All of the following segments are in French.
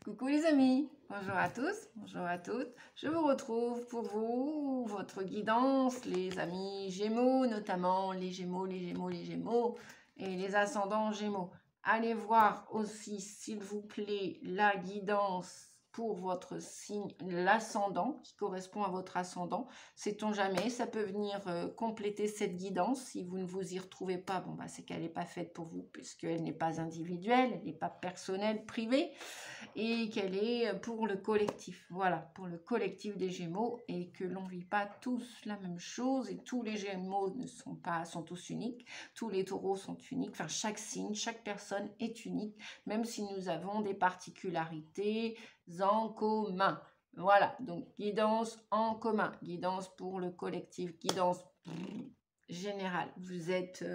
Coucou les amis, bonjour à tous, bonjour à toutes. Je vous retrouve pour vous, votre guidance, les amis Gémeaux, notamment les Gémeaux, les Gémeaux, les Gémeaux et les ascendants Gémeaux. Allez voir aussi, s'il vous plaît, la guidance pour votre signe, l'ascendant, qui correspond à votre ascendant. Sait-on jamais, ça peut venir compléter cette guidance. Si vous ne vous y retrouvez pas, bon, bah, c'est qu'elle n'est pas faite pour vous, puisqu'elle n'est pas individuelle, elle n'est pas personnelle, privée, et qu'elle est pour le collectif. Voilà, pour le collectif des Gémeaux, et que l'on ne vit pas tous la même chose, et tous les Gémeaux ne sont tous uniques, tous les Taureaux sont uniques, enfin chaque signe, chaque personne est unique, même si nous avons des particularités en commun. Voilà, donc guidance en commun, guidance pour le collectif, guidance générale. Vous êtes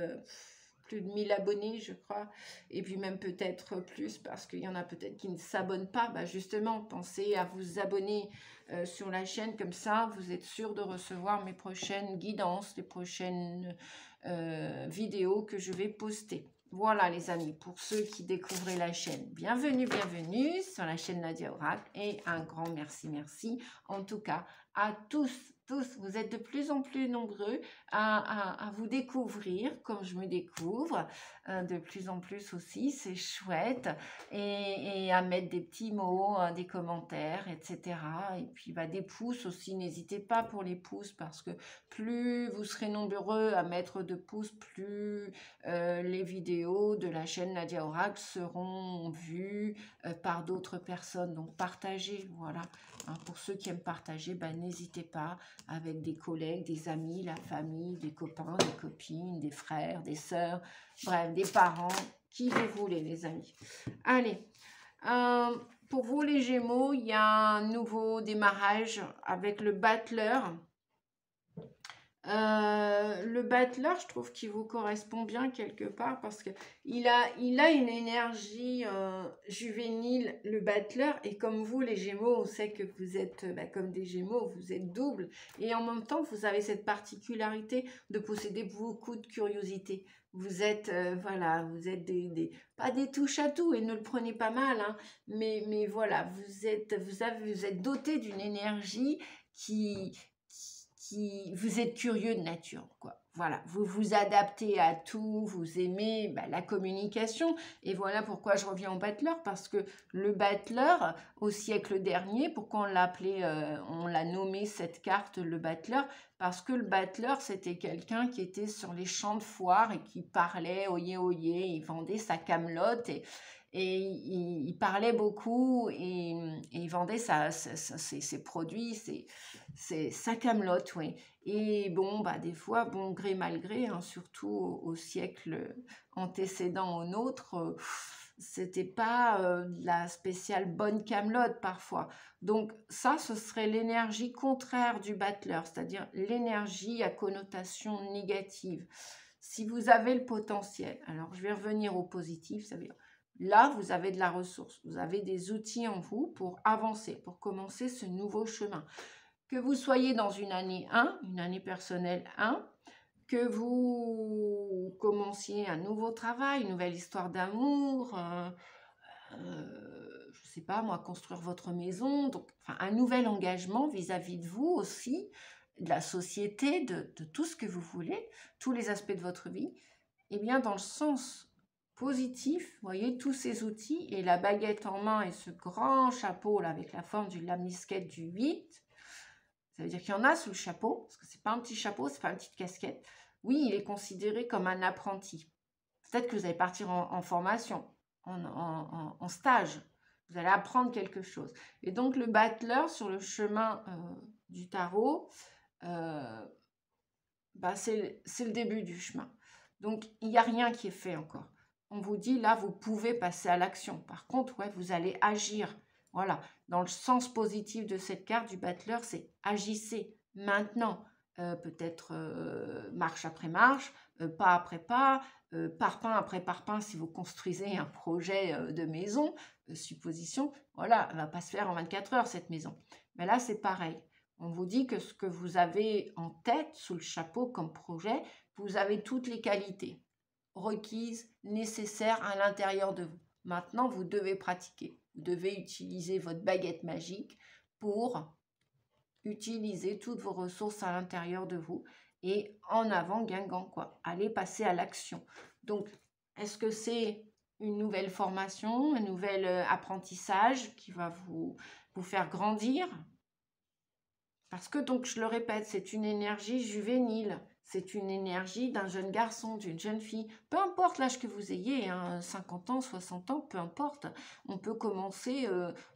plus de 1000 abonnés, je crois, et puis même peut-être plus, parce qu'il y en a peut-être qui ne s'abonnent pas. Bah justement, pensez à vous abonner sur la chaîne, comme ça, vous êtes sûr de recevoir mes prochaines guidances, les prochaines vidéos que je vais poster. Voilà les amis, pour ceux qui découvrent la chaîne, bienvenue, bienvenue sur la chaîne Nadia Oracle, et un grand merci, merci en tout cas à tous, vous êtes de plus en plus nombreux à vous découvrir comme je me découvre, de plus en plus aussi, c'est chouette, et à mettre des petits mots, des commentaires, etc. Et puis bah, des pouces aussi, n'hésitez pas pour les pouces, parce que plus vous serez nombreux à mettre de pouces, plus les vidéos de la chaîne Nadia Oracle seront vues par d'autres personnes. Donc partagez, voilà. Hein, pour ceux qui aiment partager, bah, n'hésitez pas, avec des collègues, des amis, la famille, des copains, des copines, des frères, des sœurs, bref, des parents, qui vous voulez les amis. Allez, pour vous les Gémeaux, il y a un nouveau démarrage avec le battleur. Le battleur, je trouve qu'il vous correspond bien quelque part, parce que il a une énergie juvénile, le battleur, et comme vous les Gémeaux, on sait que vous êtes comme des Gémeaux, vous êtes double, et en même temps vous avez cette particularité de posséder beaucoup de curiosité. Vous êtes voilà, vous êtes pas des touches à tout, et ne le prenez pas mal, hein, mais voilà, vous êtes doté d'une énergie qui vous êtes curieux de nature, quoi. Voilà, vous vous adaptez à tout, vous aimez la communication, et voilà pourquoi je reviens au battleur, parce que le battleur, au siècle dernier, pourquoi on l'a nommé cette carte le battleur, parce que le battleur, c'était quelqu'un qui était sur les champs de foire et qui parlait oyez oyez, il vendait sa camelote, et il parlait beaucoup, et il vendait ses produits, sa camelote, oui. Et bon, des fois, bon gré mal gré, hein, surtout au siècle antécédent au nôtre, c'était pas de la spéciale bonne camelote parfois. Donc ça, ce serait l'énergie contraire du battleur, c'est-à-dire l'énergie à connotation négative. Si vous avez le potentiel, alors je vais revenir au positif, ça veut dire là, vous avez de la ressource, vous avez des outils en vous pour avancer, pour commencer ce nouveau chemin. Que vous soyez dans une année 1, une année personnelle 1, que vous commenciez un nouveau travail, une nouvelle histoire d'amour, je ne sais pas moi, construire votre maison, donc enfin, un nouvel engagement vis-à-vis de vous aussi, de la société, de tout ce que vous voulez, tous les aspects de votre vie, et bien dans le sens positif, vous voyez, tous ces outils, et la baguette en main, et ce grand chapeau là, avec la forme du lamisquette du 8, ça veut dire qu'il y en a sous le chapeau, parce que c'est pas un petit chapeau, c'est pas une petite casquette. Oui, il est considéré comme un apprenti. Peut-être que vous allez partir en formation, en stage. Vous allez apprendre quelque chose. Et donc, le battleur sur le chemin du tarot, c'est le début du chemin. Donc, il n'y a rien qui est fait encore. On vous dit, là, vous pouvez passer à l'action. Par contre, ouais, vous allez agir. Voilà, dans le sens positif de cette carte du battleur, c'est agissez maintenant. Peut-être marche après marche, pas après pas, parpaing après parpaing si vous construisez un projet de maison, supposition. Voilà, elle ne va pas se faire en 24 heures cette maison. Mais là, c'est pareil. On vous dit que ce que vous avez en tête, sous le chapeau comme projet, vous avez toutes les qualités requises, nécessaires à l'intérieur de vous. Maintenant, vous devez pratiquer. Vous devez utiliser votre baguette magique pour utiliser toutes vos ressources à l'intérieur de vous. Et en avant, Guingamp, quoi. Allez passer à l'action. Donc, est-ce que c'est une nouvelle formation, un nouvel apprentissage qui va vous faire grandir? Parce que, donc, je le répète, c'est une énergie juvénile. C'est une énergie d'un jeune garçon, d'une jeune fille. Peu importe l'âge que vous ayez, hein, 50 ans, 60 ans, peu importe. On peut commencer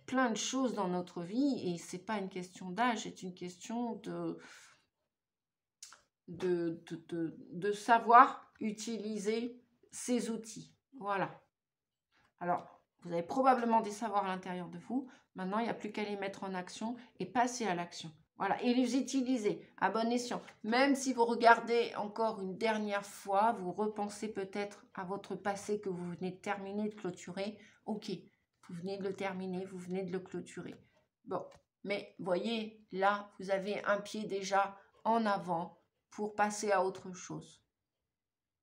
plein de choses dans notre vie et c'est pas une question d'âge, c'est une question de savoir utiliser ces outils. Voilà. Alors, vous avez probablement des savoirs à l'intérieur de vous. Maintenant, il n'y a plus qu'à les mettre en action et passer à l'action. Voilà, et les utiliser à bon escient. Même si vous regardez encore une dernière fois, vous repensez peut-être à votre passé que vous venez de terminer, de clôturer. Ok, vous venez de le terminer, vous venez de le clôturer. Bon, mais voyez, là, vous avez un pied déjà en avant pour passer à autre chose.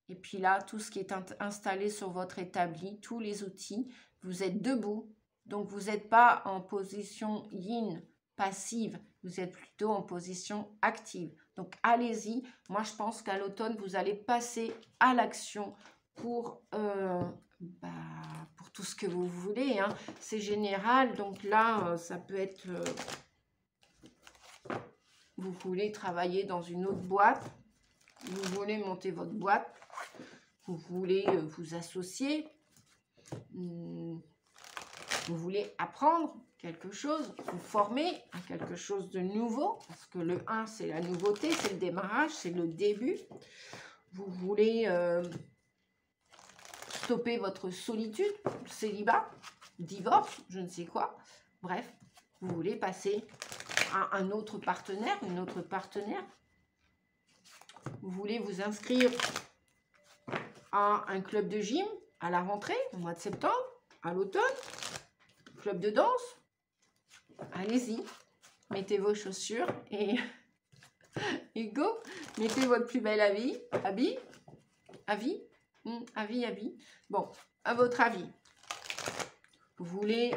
Et puis là, tout ce qui est installé sur votre établi, tous les outils, vous êtes debout. Donc, vous n'êtes pas en position yin, passive. Vous êtes plutôt en position active. Donc, allez-y. Moi, je pense qu'à l'automne, vous allez passer à l'action pour tout ce que vous voulez. Hein. C'est général. Donc là, ça peut être... vous voulez travailler dans une autre boîte. Vous voulez monter votre boîte. Vous voulez vous associer, vous voulez apprendre quelque chose, vous former à quelque chose de nouveau, parce que le 1, c'est la nouveauté, c'est le démarrage, c'est le début. Vous voulez stopper votre solitude, célibat, divorce, je ne sais quoi. Bref, vous voulez passer à un autre partenaire, une autre partenaire. Vous voulez vous inscrire à un club de gym à la rentrée, au mois de septembre, à l'automne, club de danse. Allez-y, mettez vos chaussures et go, mettez votre plus bel habit. Bon, à votre avis, vous voulez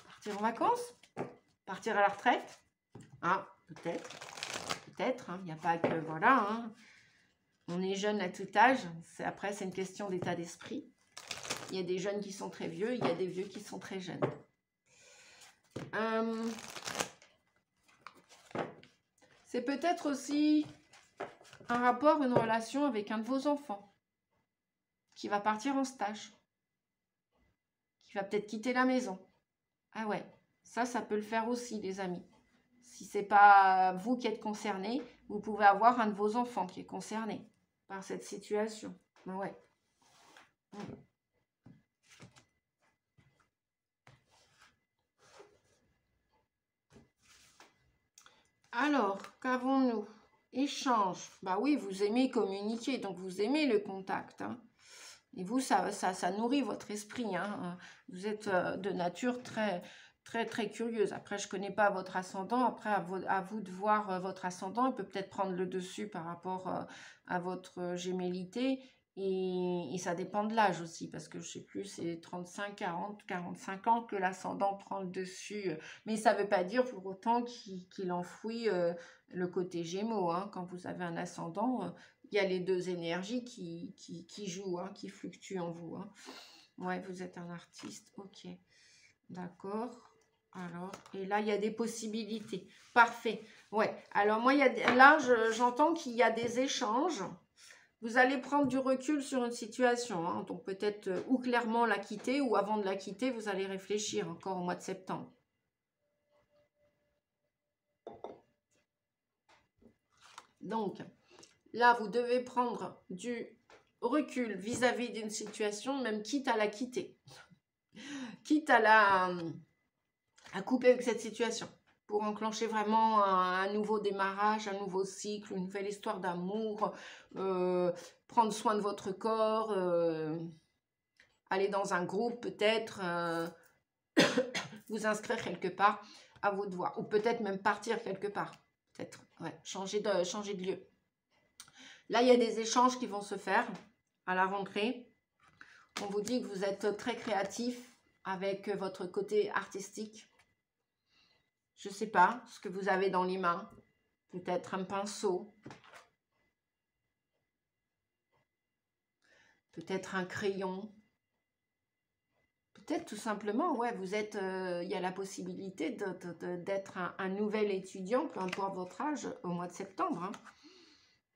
partir en vacances, partir à la retraite? Ah, peut-être, il n'y a pas que, voilà, hein. On est jeune à tout âge. Après, c'est une question d'état d'esprit. Il y a des jeunes qui sont très vieux. Il y a des vieux qui sont très jeunes. C'est peut-être aussi un rapport, une relation avec un de vos enfants qui va partir en stage. Qui va peut-être quitter la maison. Ah ouais, ça peut le faire aussi, les amis. Si ce n'est pas vous qui êtes concerné, vous pouvez avoir un de vos enfants qui est concerné par cette situation. Ouais. Alors, qu'avons-nous? Échange. Bah oui, vous aimez communiquer, donc vous aimez le contact. Hein. Et vous, ça nourrit votre esprit. Hein. Vous êtes de nature très, très, très curieuse. Après, je ne connais pas votre ascendant. Après, à vous de voir votre ascendant. Il peut peut-être prendre le dessus par rapport à votre gémellité. Et ça dépend de l'âge aussi, parce que je ne sais plus, c'est 35, 40, 45 ans que l'ascendant prend le dessus. Mais ça ne veut pas dire pour autant qu'il enfouit le côté Gémeaux. Hein. Quand vous avez un ascendant, il y a les deux énergies qui jouent, hein, qui fluctuent en vous. Hein. Ouais, vous êtes un artiste, ok. D'accord. Alors, et là, il y a des possibilités. Parfait. Ouais, alors moi, là, j'entends qu'il y a des échanges. Vous allez prendre du recul sur une situation. Hein, donc, peut-être ou clairement la quitter ou avant de la quitter, vous allez réfléchir encore au mois de septembre. Donc, là, vous devez prendre du recul vis-à-vis d'une situation, même quitte à la quitter. Quitte à couper avec cette situation. Pour enclencher vraiment un nouveau démarrage, un nouveau cycle, une nouvelle histoire d'amour, prendre soin de votre corps, aller dans un groupe peut-être, vous inscrire quelque part, à vous de voir. Ou peut-être même partir quelque part. Peut-être, ouais, changer de lieu. Là, il y a des échanges qui vont se faire à la rentrée. On vous dit que vous êtes très créatif avec votre côté artistique. Je ne sais pas ce que vous avez dans les mains. Peut-être un pinceau. Peut-être un crayon. Peut-être tout simplement, ouais, vous êtes, il y a la possibilité d'être un nouvel étudiant, peu importe votre âge, au mois de septembre. Hein.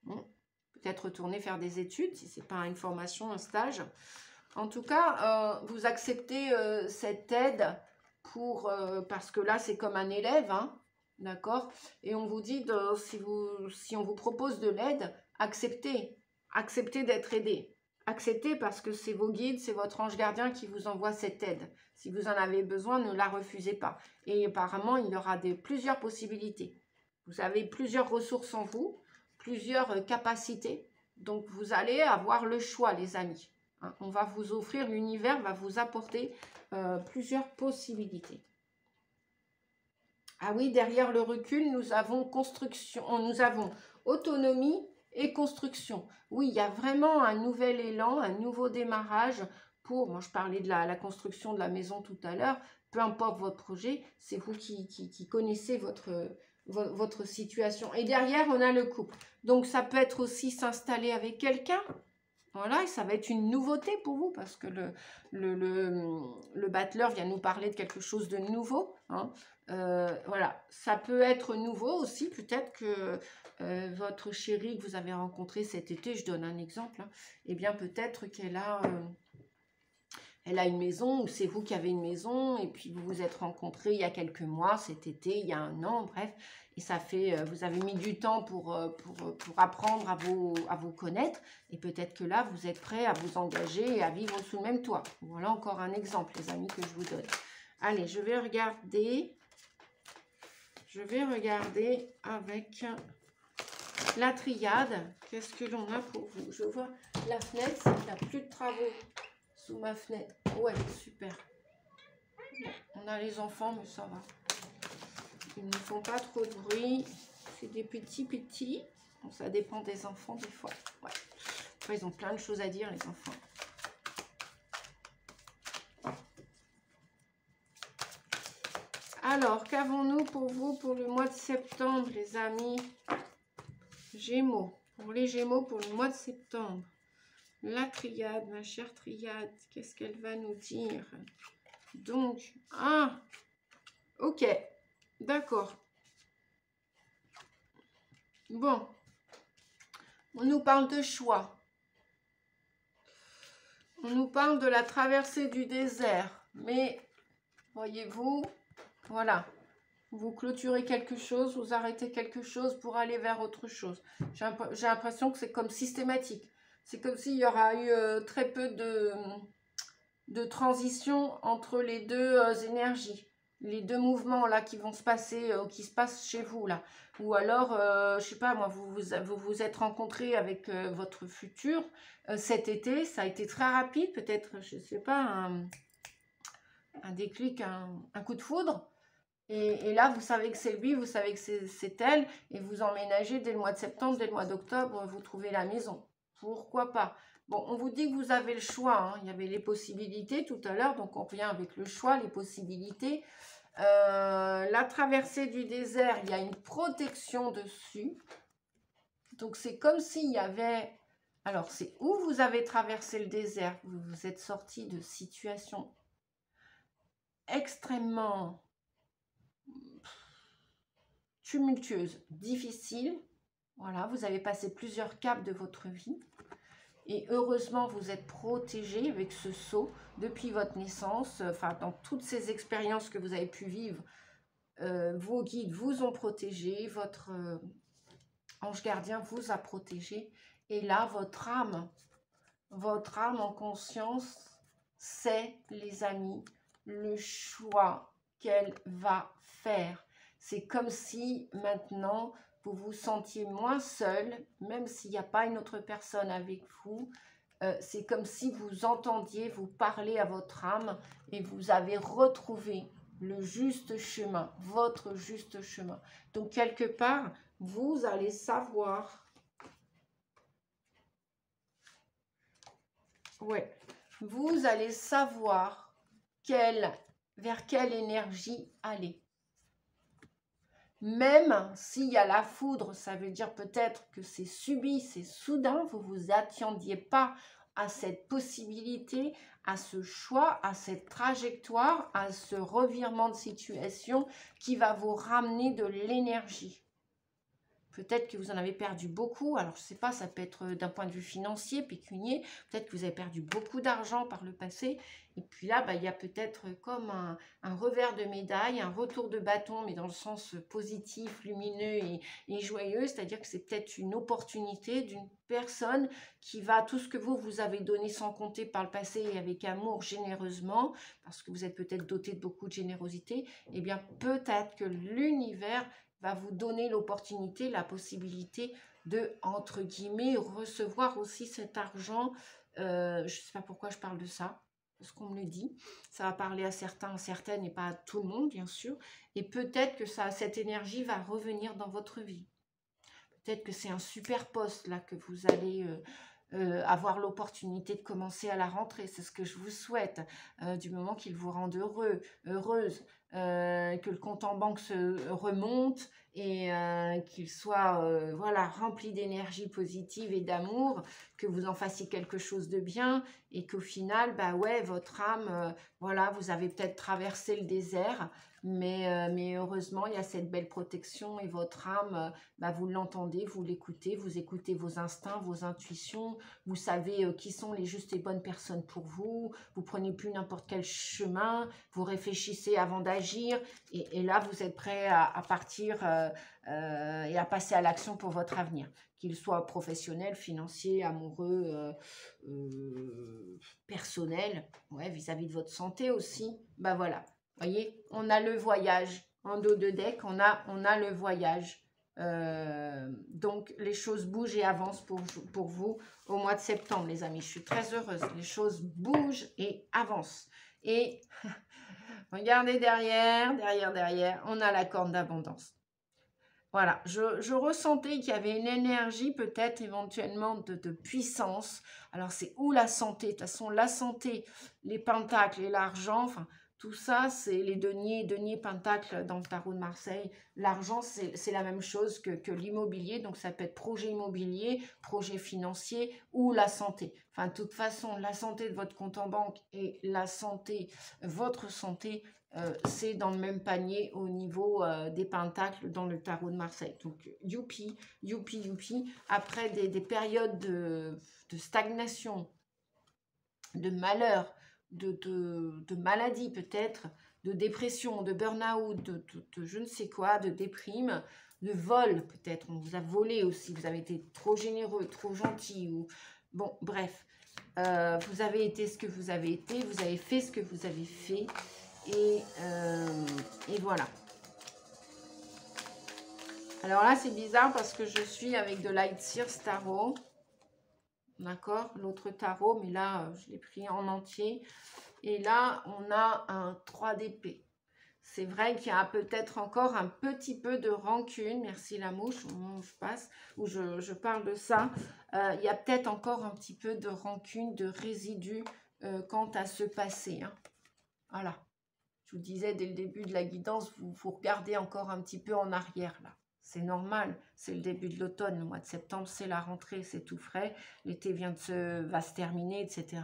Bon, peut-être retourner faire des études, si ce n'est pas une formation, un stage. En tout cas, vous acceptez cette aide parce que là, c'est comme un élève, hein, d'accord? Et on vous dit, si on vous propose de l'aide, acceptez d'être aidé. Acceptez parce que c'est vos guides, c'est votre ange gardien qui vous envoie cette aide. Si vous en avez besoin, ne la refusez pas. Et apparemment, il y aura plusieurs possibilités. Vous avez plusieurs ressources en vous, plusieurs capacités. Donc, vous allez avoir le choix, les amis. Hein, on va vous offrir, l'univers va vous apporter plusieurs possibilités. Ah oui, derrière le recul, nous avons construction, nous avons autonomie et construction. Oui, il y a vraiment un nouvel élan, un nouveau démarrage pour, moi je parlais de la construction de la maison tout à l'heure, peu importe votre projet, c'est vous qui connaissez votre situation. Et derrière, on a le couple. Donc ça peut être aussi s'installer avec quelqu'un. Voilà, et ça va être une nouveauté pour vous parce que le battleur vient nous parler de quelque chose de nouveau. Hein. Voilà, ça peut être nouveau aussi. Peut-être que votre chérie que vous avez rencontrée cet été, je donne un exemple, hein, eh bien peut-être qu'elle elle a une maison ou c'est vous qui avez une maison et puis vous vous êtes rencontrés il y a quelques mois, cet été, il y a un an, bref. Et ça fait, vous avez mis du temps pour apprendre à vous connaître. Et peut-être que là, vous êtes prêts à vous engager et à vivre sous le même toit. Voilà encore un exemple, les amis, que je vous donne. Allez, je vais regarder. Je vais regarder avec la triade. Qu'est-ce que l'on a pour vous? Je vois la fenêtre, il n'y a plus de travaux sous ma fenêtre. Ouais, super. Bon, on a les enfants, mais ça va. Ils ne font pas trop de bruit. C'est des petits. Bon, ça dépend des enfants, des fois. Ouais. Après, ils ont plein de choses à dire, les enfants. Alors, qu'avons-nous pour vous pour le mois de septembre, les amis? Gémeaux. Pour les Gémeaux, pour le mois de septembre. La triade, ma chère triade, qu'est-ce qu'elle va nous dire? Donc, ok, d'accord. Bon, on nous parle de choix. On nous parle de la traversée du désert. Mais, voyez-vous, voilà, vous clôturez quelque chose, vous arrêtez quelque chose pour aller vers autre chose. J'ai l'impression que c'est comme systématique. C'est comme s'il y aura eu très peu de transition entre les deux énergies. Les deux mouvements là qui vont se passer, qui se passent chez vous là. Ou alors, je sais pas moi, vous êtes rencontrés avec votre futur cet été, ça a été très rapide, peut-être, je sais pas, un déclic, un coup de foudre. Et là, vous savez que c'est lui, vous savez que c'est elle, et vous emménagez dès le mois de septembre, dès le mois d'octobre, vous trouvez la maison. Pourquoi pas? Bon, on vous dit que vous avez le choix, hein. Il y avait les possibilités tout à l'heure, donc on revient avec le choix, les possibilités. La traversée du désert, il y a une protection dessus. Donc c'est comme s'il y avait... Alors, c'est où vous avez traversé le désert, vous vous êtes sorti de situations extrêmement tumultueuse, difficile. Voilà, vous avez passé plusieurs caps de votre vie. Et heureusement, vous êtes protégé avec ce sceau depuis votre naissance. Enfin, dans toutes ces expériences que vous avez pu vivre, vos guides vous ont protégé. Votre ange gardien vous a protégé. Et là, votre âme en conscience, c'est, les amis, le choix qu'elle va faire. C'est comme si maintenant, vous vous sentiez moins seul, même s'il n'y a pas une autre personne avec vous. C'est comme si vous entendiez, vous parler à votre âme et vous avez retrouvé le juste chemin, votre juste chemin. Donc, quelque part, vous allez savoir... Ouais, vous allez savoir vers quelle énergie aller. Même s'il y a la foudre, ça veut dire peut-être que c'est subi, c'est soudain, vous ne vous attendiez pas à cette possibilité, à ce choix, à cette trajectoire, à ce revirement de situation qui va vous ramener de l'énergie. Peut-être que vous en avez perdu beaucoup. Alors, je ne sais pas, ça peut être d'un point de vue financier, pécunier. Peut-être que vous avez perdu beaucoup d'argent par le passé. Et puis là, il y a peut-être comme un revers de médaille, un retour de bâton, mais dans le sens positif, lumineux et joyeux. C'est-à-dire que c'est peut-être une opportunité d'une personne qui va, tout ce que vous avez donné sans compter par le passé et avec amour, généreusement, parce que vous êtes peut-être doté de beaucoup de générosité, eh bien, peut-être que l'univers va vous donner l'opportunité, la possibilité de, entre guillemets, recevoir aussi cet argent. Je ne sais pas pourquoi je parle de ça, parce qu'on me le dit. Ça va parler à certains, certaines et pas à tout le monde, bien sûr. Et peut-être que cette énergie va revenir dans votre vie. Peut-être que c'est un super poste là que vous allez avoir l'opportunité de commencer à la rentrée. C'est ce que je vous souhaite, du moment qu'il vous rende heureux, heureuse, que le compte en banque se remonte et qu'il soit voilà, rempli d'énergie positive et d'amour, que vous en fassiez quelque chose de bien et qu'au final, ouais, votre âme, voilà, vous avez peut-être traversé le désert, mais heureusement, il y a cette belle protection et votre âme, vous l'entendez, vous l'écoutez, vous écoutez vos instincts, vos intuitions, vous savez qui sont les justes et bonnes personnes pour vous, vous prenez plus n'importe quel chemin, vous réfléchissez avant d'agir et là, vous êtes prêt à partir et à passer à l'action pour votre avenir, qu'il soit professionnel, financier, amoureux, personnel, ouais, vis-à-vis de votre santé aussi. Voilà. Voyez, on a le voyage. En dos de deck, on a le voyage. Donc, les choses bougent et avancent pour vous au mois de septembre, les amis. Je suis très heureuse. Les choses bougent et avancent. Et regardez derrière, on a la corne d'abondance. Voilà, je ressentais qu'il y avait une énergie peut-être éventuellement de puissance. Alors, c'est où la santé? De toute façon, la santé, les pentacles et l'argent, enfin, tout ça, c'est les deniers pentacles dans le tarot de Marseille. L'argent, c'est la même chose que l'immobilier. Donc, ça peut être projet immobilier, projet financier ou la santé. Enfin, de toute façon, la santé de votre compte en banque et la santé, votre santé, c'est dans le même panier au niveau des pentacles dans le tarot de Marseille. Donc, youpi, youpi, youpi. Après des périodes de stagnation, de malheur, de maladie peut-être, de dépression, de burn-out, de je ne sais quoi, de déprime, de vol peut-être. On vous a volé aussi, vous avez été trop généreux, trop gentil. Ou... Bon, bref. Vous avez été ce que vous avez été, vous avez fait ce que vous avez fait. Et voilà. Alors là, c'est bizarre parce que je suis avec de Light Sears Tarot. D'accord? L'autre tarot, mais là, je l'ai pris en entier. Et là, on a un 3 d'épée. C'est vrai qu'il y a peut-être encore un petit peu de rancune. Merci la mouche, au moment où je passe, où je parle de ça. Il y a peut-être encore un petit peu de rancune, de résidus quant à ce passé. Hein. Voilà. Je vous disais dès le début de la guidance, vous regardez encore un petit peu en arrière là. C'est normal, c'est le début de l'automne, le mois de septembre, c'est la rentrée, c'est tout frais. L'été va se terminer, etc.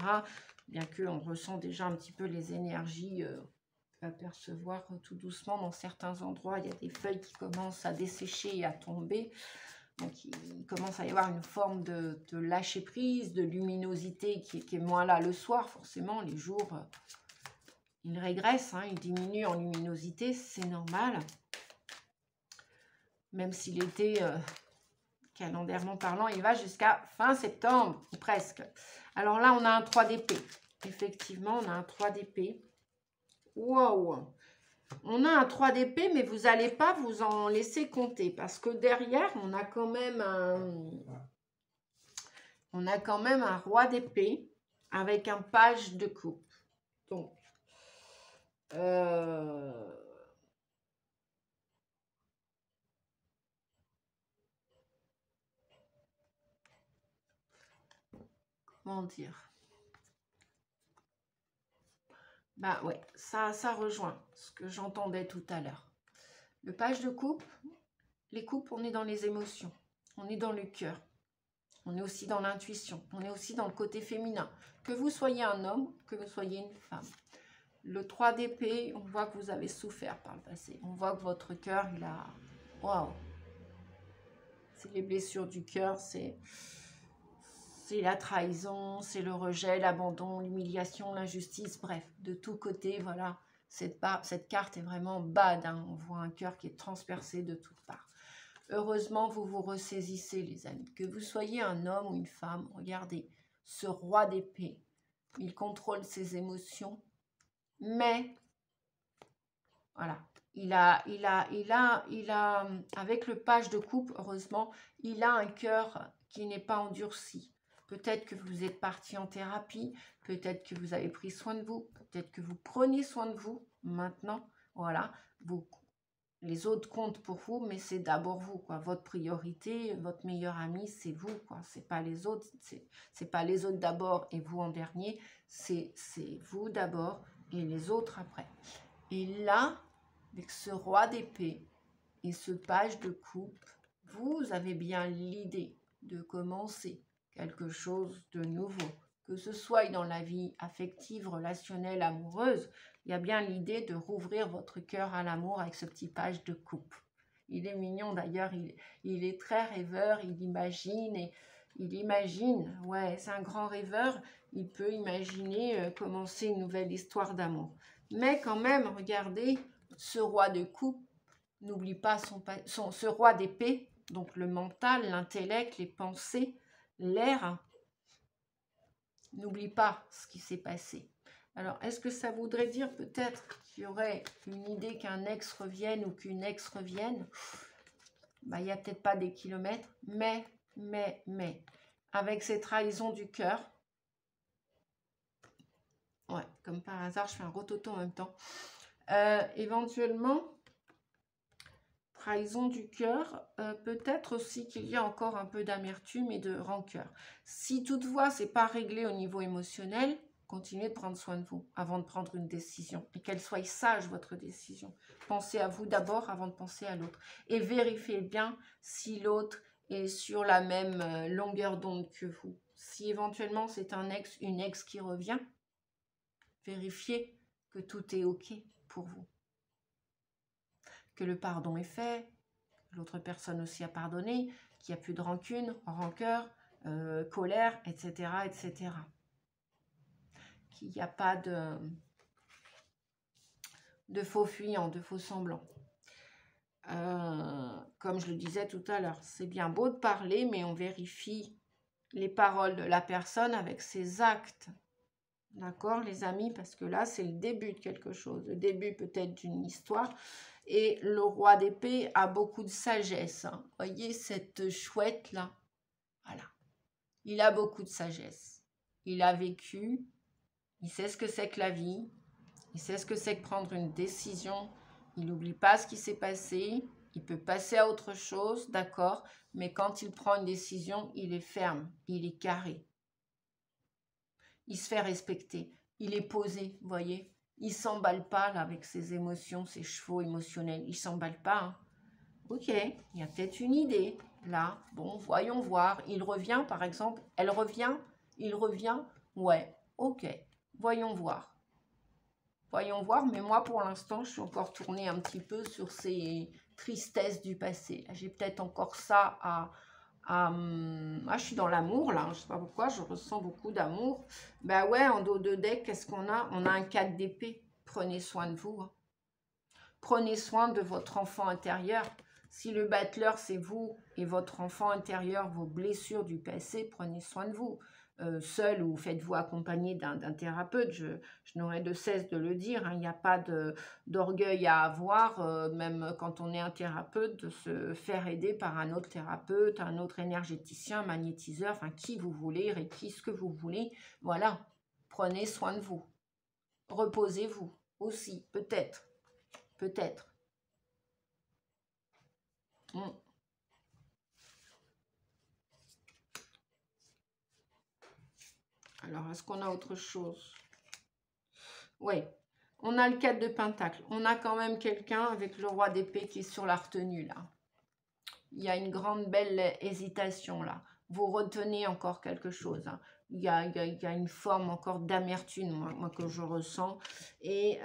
Bien qu'on ressent déjà un petit peu les énergies, on peut apercevoir tout doucement dans certains endroits, il y a des feuilles qui commencent à dessécher et à tomber. Donc, il commence à y avoir une forme de lâcher prise, de luminosité qui est moins là le soir, forcément, les jours... il régresse, hein, il diminue en luminosité, c'est normal. Même si l'été, calendairement parlant, il va jusqu'à fin septembre, ou presque. Alors là, on a un 3 d'épée. Effectivement, on a un 3 d'épée. Wow! On a un 3 d'épée, mais vous n'allez pas vous en laisser compter. Parce que derrière, on a quand même un roi d'épée avec un page de coupe. Donc, comment dire? Bah ouais, ça rejoint ce que j'entendais tout à l'heure. Le page de coupe, les coupes, on est dans les émotions, on est dans le cœur, on est aussi dans l'intuition, on est aussi dans le côté féminin. Que vous soyez un homme, que vous soyez une femme. Le 3 d'épée, on voit que vous avez souffert par le passé. On voit que votre cœur, il a... Waouh! C'est les blessures du cœur, c'est la trahison, c'est le rejet, l'abandon, l'humiliation, l'injustice, bref, de tous côtés, voilà. Cette carte est vraiment bad, hein. On voit un cœur qui est transpercé de toutes parts. Heureusement, vous vous ressaisissez, les amis. Que vous soyez un homme ou une femme, regardez, ce roi d'épée, il contrôle ses émotions, mais, voilà, avec le page de coupe, heureusement, il a un cœur qui n'est pas endurci. Peut-être que vous êtes parti en thérapie, peut-être que vous avez pris soin de vous, peut-être que vous prenez soin de vous maintenant. Voilà, les autres comptent pour vous, mais c'est d'abord vous, quoi. Votre priorité, votre meilleur ami, c'est vous, quoi. C'est pas les autres, c'est pas les autres d'abord et vous en dernier. C'est vous d'abord et les autres après. Et là, avec ce roi d'épée et ce page de coupe, vous avez bien l'idée de commencer quelque chose de nouveau. Que ce soit dans la vie affective, relationnelle, amoureuse, il y a bien l'idée de rouvrir votre cœur à l'amour avec ce petit page de coupe. Il est mignon d'ailleurs, il est très rêveur, il imagine, ouais, c'est un grand rêveur, il peut imaginer commencer une nouvelle histoire d'amour. Mais quand même, regardez, ce roi de coupe, n'oublie pas ce roi d'épée, donc le mental, l'intellect, les pensées, l'air, n'oublie pas ce qui s'est passé. Alors, est-ce que ça voudrait dire peut-être qu'il y aurait une idée qu'un ex revienne ou qu'une ex revienne? Bah, il n'y a peut-être pas des kilomètres, mais, avec ces trahisons du cœur, ouais, comme par hasard, je fais un rototo en même temps, éventuellement, trahison du cœur, peut-être aussi qu'il y a encore un peu d'amertume et de rancœur. Si toutefois, ce n'est pas réglé au niveau émotionnel, continuez de prendre soin de vous avant de prendre une décision et qu'elle soit sage, votre décision. Pensez à vous d'abord avant de penser à l'autre. Et vérifiez bien si l'autre est sur la même longueur d'onde que vous. Si éventuellement c'est un ex, une ex qui revient, vérifiez que tout est OK pour vous. Que le pardon est fait, l'autre personne aussi a pardonné, qu'il n'y a plus de rancune, rancœur, colère, etc., etc. Qu'il n'y a pas de faux fuyants, de faux semblants. Comme je le disais tout à l'heure, c'est bien beau de parler, mais on vérifie les paroles de la personne avec ses actes. D'accord, les amis? Parce que là, c'est le début de quelque chose, le début peut-être d'une histoire. Et le roi d'épée a beaucoup de sagesse. Hein. Voyez cette chouette-là? Voilà. Il a beaucoup de sagesse. Il a vécu. Il sait ce que c'est que la vie. Il sait ce que c'est que prendre une décision. Il n'oublie pas ce qui s'est passé. Il peut passer à autre chose, d'accord. Mais quand il prend une décision, il est ferme. Il est carré. Il se fait respecter. Il est posé, vous voyez. Il s'emballe pas là avec ses émotions, ses chevaux émotionnels. Il s'emballe pas. Hein. Ok, il y a peut-être une idée là. Bon, voyons voir. Il revient, par exemple. Elle revient. Il revient. Ouais, ok. Voyons voir. Voyons voir. Mais moi, pour l'instant, je suis encore tournée un petit peu sur ces tristesses du passé. J'ai peut-être encore ça à... je suis dans l'amour là, je sais pas pourquoi, je ressens beaucoup d'amour. Bah ouais, en dos de deck, qu'est-ce qu'on a? On a un 4 d'épée. Prenez soin de vous. Hein. Prenez soin de votre enfant intérieur. Si le battleur, c'est vous et votre enfant intérieur, vos blessures du passé, prenez soin de vous. Seul ou faites-vous accompagner d'un thérapeute, je n'aurai de cesse de le dire, hein, il n'y a pas d'orgueil à avoir, même quand on est un thérapeute, de se faire aider par un autre thérapeute, un autre énergéticien, magnétiseur, enfin qui vous voulez, Reiki, ce que vous voulez. Voilà, prenez soin de vous. Reposez-vous aussi, peut-être. Peut-être. Alors, est-ce qu'on a autre chose? Oui. On a le 4 de Pentacle. On a quand même quelqu'un avec le roi d'épée qui est sur la retenue, là. Il y a une grande belle hésitation, là. Vous retenez encore quelque chose, hein. Il y a une forme encore d'amertume, moi, que je ressens. Et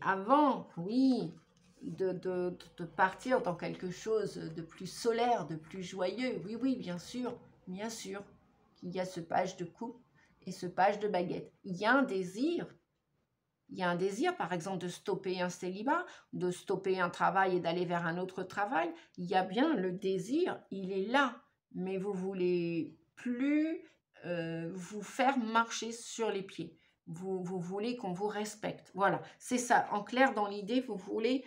avant, oui, de partir dans quelque chose de plus solaire, de plus joyeux. Oui, oui, bien sûr, qu'il y a ce page de coupe et ce page de baguette. Il y a un désir. Il y a un désir, par exemple, de stopper un célibat, de stopper un travail et d'aller vers un autre travail. Il y a bien le désir, il est là. Mais vous voulez plus vous faire marcher sur les pieds. Vous voulez qu'on vous respecte. Voilà, c'est ça. En clair, dans l'idée, vous voulez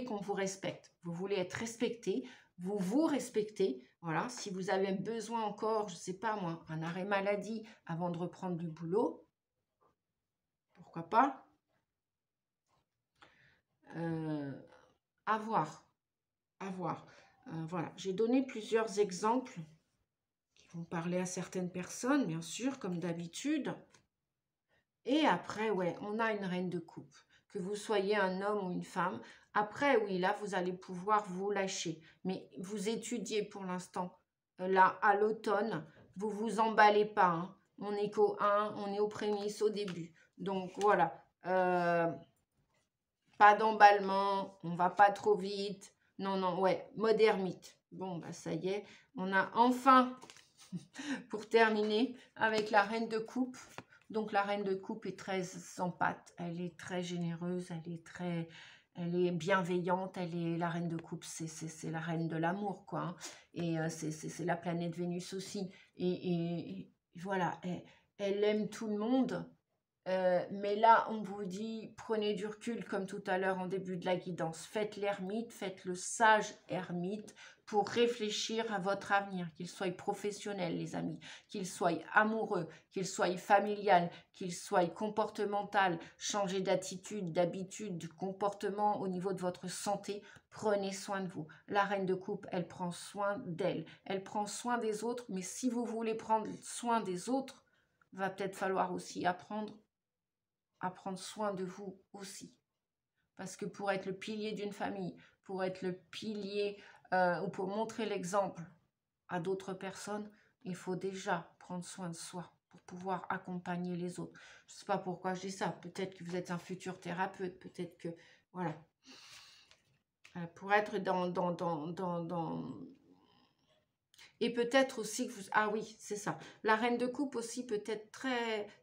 qu'on vous respecte. Vous voulez être respecté. Vous vous respectez. Voilà, si vous avez besoin encore, je ne sais pas moi, un arrêt maladie avant de reprendre du boulot, pourquoi pas, à voir. Voilà, j'ai donné plusieurs exemples qui vont parler à certaines personnes, bien sûr, comme d'habitude. Et après, ouais, on a une reine de coupe. Que vous soyez un homme ou une femme. Après, oui, là, vous allez pouvoir vous lâcher. Mais vous étudiez pour l'instant. Là, à l'automne, vous vous emballez pas, hein. On est qu'au 1, on est au prémices, au début. Donc, voilà. Pas d'emballement, on va pas trop vite. Non, non, ouais, mode ermite. Bon, bah ça y est, on a enfin, pour terminer, avec la reine de coupe. Donc la reine de coupe est très sympathique, elle est très généreuse, elle est bienveillante, la reine de coupe, c'est la reine de l'amour, quoi, hein. Et c'est la planète Vénus aussi. Et voilà, elle aime tout le monde. Mais là, on vous dit, prenez du recul comme tout à l'heure en début de la guidance. Faites l'ermite, faites le sage ermite pour réfléchir à votre avenir, qu'il soit professionnel, les amis, qu'il soit amoureux, qu'il soit familial, qu'il soit comportemental. Changez d'attitude, d'habitude, de comportement au niveau de votre santé. Prenez soin de vous. La reine de coupe, elle prend soin d'elle. Elle prend soin des autres, mais si vous voulez prendre soin des autres, va peut-être falloir aussi apprendre à prendre soin de vous aussi. Parce que pour être le pilier d'une famille, pour être le pilier ou pour montrer l'exemple à d'autres personnes, il faut déjà prendre soin de soi pour pouvoir accompagner les autres. Je ne sais pas pourquoi je dis ça. Peut-être que vous êtes un futur thérapeute, peut-être que... Voilà. Pour être dans et peut-être aussi que vous... Ah oui, c'est ça. La reine de coupe aussi peut être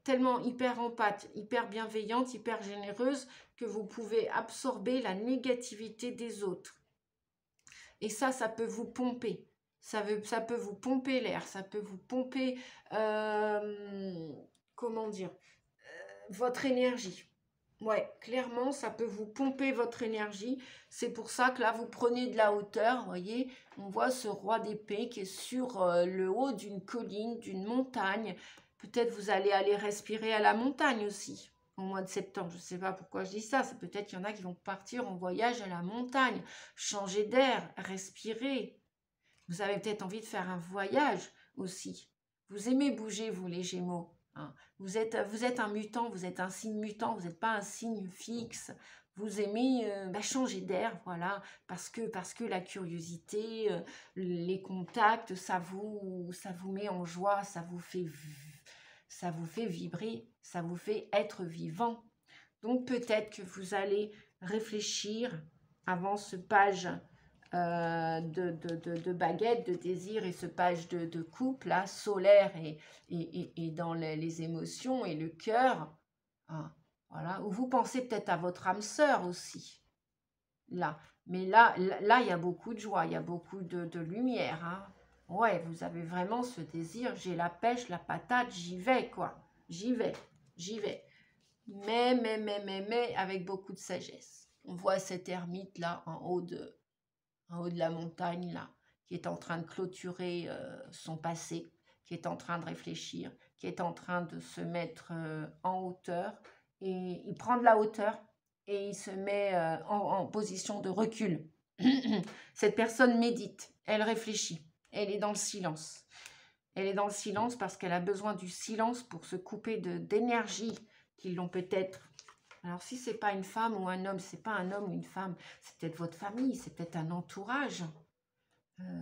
tellement hyper empathique, hyper bienveillante, hyper généreuse, que vous pouvez absorber la négativité des autres. Et ça peut vous pomper. Ça peut vous pomper l'air, ça peut vous pomper, comment dire, votre énergie. Ouais, clairement, ça peut vous pomper votre énergie. C'est pour ça que là, vous prenez de la hauteur, vous voyez. On voit ce roi d'épée qui est sur le haut d'une colline, d'une montagne. Peut-être vous allez aller respirer à la montagne aussi, au mois de septembre. Je ne sais pas pourquoi je dis ça. C'est peut-être qu'il y en a qui vont partir en voyage à la montagne, changer d'air, respirer. Vous avez peut-être envie de faire un voyage aussi. Vous aimez bouger, vous, les Gémeaux, hein. Vous êtes un mutant, vous êtes un signe mutant, vous n'êtes pas un signe fixe. Vous aimez changer d'air, voilà, parce que la curiosité, les contacts, ça vous met en joie, ça vous fait vibrer, ça vous fait être vivant. Donc peut-être que vous allez réfléchir avant ce page de baguette, de désir et ce page de couple, là, solaire et dans les émotions et le cœur, hein, voilà, où vous pensez peut-être à votre âme sœur aussi, là. Mais là, il y a beaucoup de joie, il y a beaucoup de lumière, hein. Ouais, vous avez vraiment ce désir, j'ai la pêche, la patate, j'y vais, quoi. J'y vais. Mais, avec beaucoup de sagesse. On voit cet ermite, là, en haut de la montagne, là, qui est en train de clôturer son passé, qui est en train de réfléchir, qui est en train de se mettre en hauteur. Et il prend de la hauteur et il se met en position de recul. Cette personne médite, elle réfléchit, elle est dans le silence. Elle est dans le silence parce qu'elle a besoin du silence pour se couper d'énergie qui l'ont peut-être Alors, si c'est pas une femme ou un homme, c'est pas un homme ou une femme, c'est peut-être votre famille, c'est peut-être un entourage,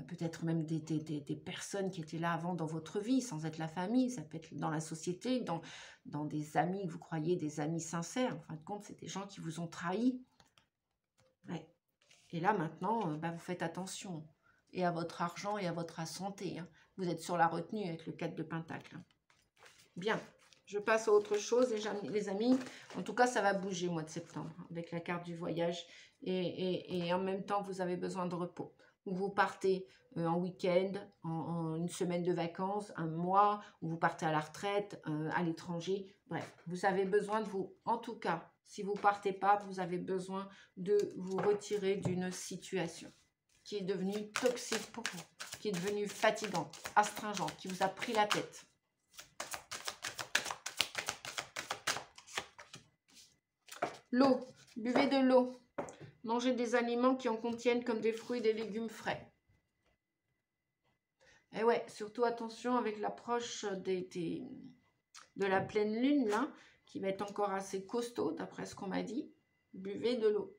peut-être même des personnes qui étaient là avant dans votre vie, sans être la famille, ça peut être dans la société, dans des amis que vous croyez des amis sincères. En fin de compte, c'est des gens qui vous ont trahi. Ouais. Et là, maintenant, vous faites attention. Et à votre argent et à votre santé. Hein. Vous êtes sur la retenue avec le 4 de Pentacle. Hein. Bien. Je passe à autre chose, les amis. En tout cas, ça va bouger au mois de septembre, avec la carte du voyage. Et en même temps, vous avez besoin de repos. Ou vous partez en week-end, en une semaine de vacances, un mois, ou vous partez à la retraite, à l'étranger. Bref, vous avez besoin de vous. En tout cas, si vous ne partez pas, vous avez besoin de vous retirer d'une situation qui est devenue toxique pour vous, qui est devenue fatigante, astringente, qui vous a pris la tête. L'eau, buvez de l'eau. Mangez des aliments qui en contiennent comme des fruits et des légumes frais. Et ouais, surtout attention avec l'approche de la pleine lune, là, qui va être encore assez costaud, d'après ce qu'on m'a dit. Buvez de l'eau.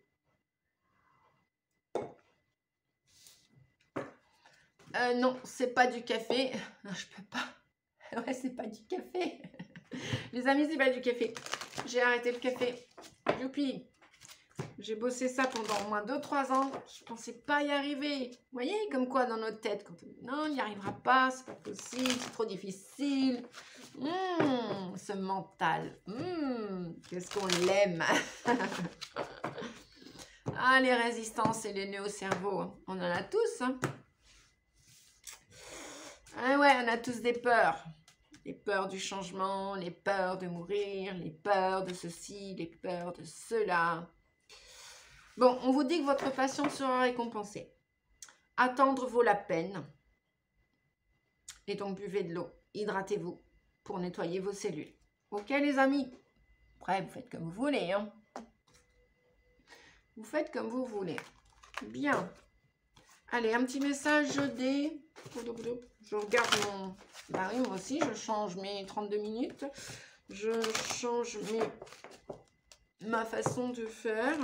Non, c'est pas du café. Non, je peux pas. Ouais, c'est pas du café. Les amis, c'est pas du café. J'ai arrêté le café. Youpi. J'ai bossé ça pendant au moins 2-3 ans. Je pensais pas y arriver. Vous voyez, comme quoi dans notre tête, quand on dit non, il n'y arrivera pas, c'est pas possible, c'est trop difficile. Ce mental. Qu'est-ce qu'on l'aime. Ah, les résistances et les nœuds au cerveau. On en a tous. Hein. Ah ouais, on a tous des peurs. Les peurs du changement, les peurs de mourir, les peurs de ceci, les peurs de cela. Bon, on vous dit que votre patience sera récompensée. Attendre vaut la peine. Et donc, buvez de l'eau. Hydratez-vous pour nettoyer vos cellules. Ok, les amis? Après, vous faites comme vous voulez. Hein. Vous faites comme vous voulez. Bien. Allez, un petit message des... Je regarde mon... Bah oui, moi aussi, je change mes 32 minutes. Je change ma façon de faire.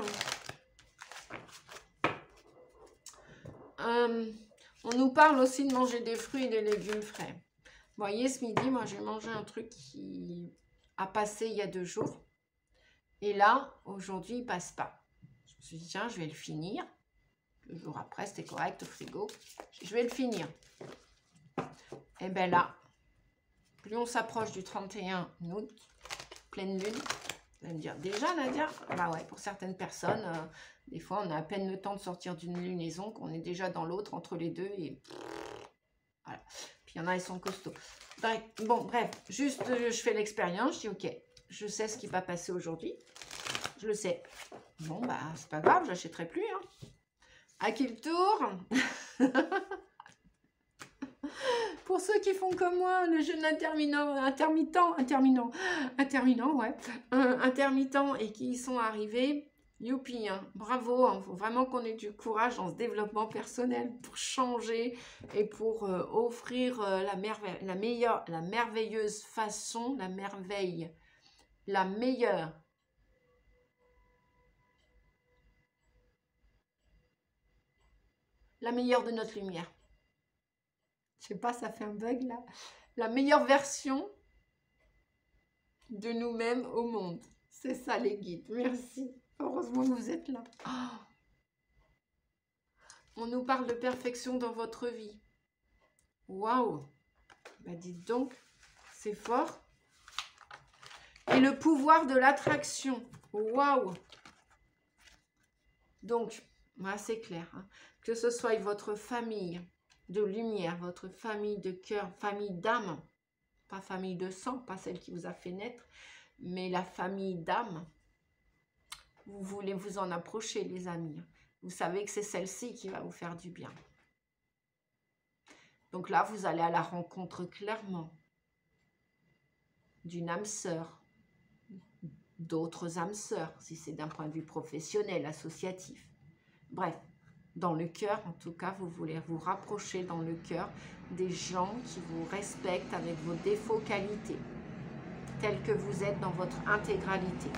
On nous parle aussi de manger des fruits et des légumes frais. Vous voyez, ce midi, moi, j'ai mangé un truc qui a passé il y a 2 jours. Et là, aujourd'hui, il ne passe pas. Je me suis dit, tiens, je vais le finir. 2 jours après, c'était correct au frigo. Je vais le finir. Et bien là, plus on s'approche du 31 août, pleine lune, vous allez me dire, déjà Nadia? Bah ouais, pour certaines personnes, des fois on a à peine le temps de sortir d'une lunaison, qu'on est déjà dans l'autre, entre les deux, et voilà. Puis il y en a, ils sont costauds. Bon, bref, juste je fais l'expérience, je dis ok, je sais ce qui va passer aujourd'hui, je le sais. Bon, bah c'est pas grave, j'achèterai plus. Hein. À qui le tour? Pour ceux qui font comme moi, le jeûne intermittent et qui y sont arrivés, youpi, hein, bravo, hein, faut vraiment qu'on ait du courage dans ce développement personnel pour changer et pour offrir la merveilleuse façon, la meilleure. La meilleure de notre lumière. Je sais pas, ça fait un bug là. La meilleure version de nous-mêmes au monde. C'est ça les guides. Merci. Heureusement que vous êtes là. Oh. On nous parle de perfection dans votre vie. Waouh. Bah dites donc, c'est fort. Et le pouvoir de l'attraction. Waouh. Donc, voilà, c'est clair. Hein. Que ce soit votre famille de lumière, votre famille de cœur, famille d'âme, pas famille de sang, pas celle qui vous a fait naître, mais la famille d'âme, vous voulez vous en approcher, les amis. Vous savez que c'est celle-ci qui va vous faire du bien. Donc là, vous allez à la rencontre clairement d'une âme sœur, d'autres âmes sœurs, si c'est d'un point de vue professionnel, associatif. Bref. Dans le cœur, en tout cas, vous voulez vous rapprocher dans le cœur des gens qui vous respectent avec vos défauts, qualités, tels que vous êtes dans votre intégralité.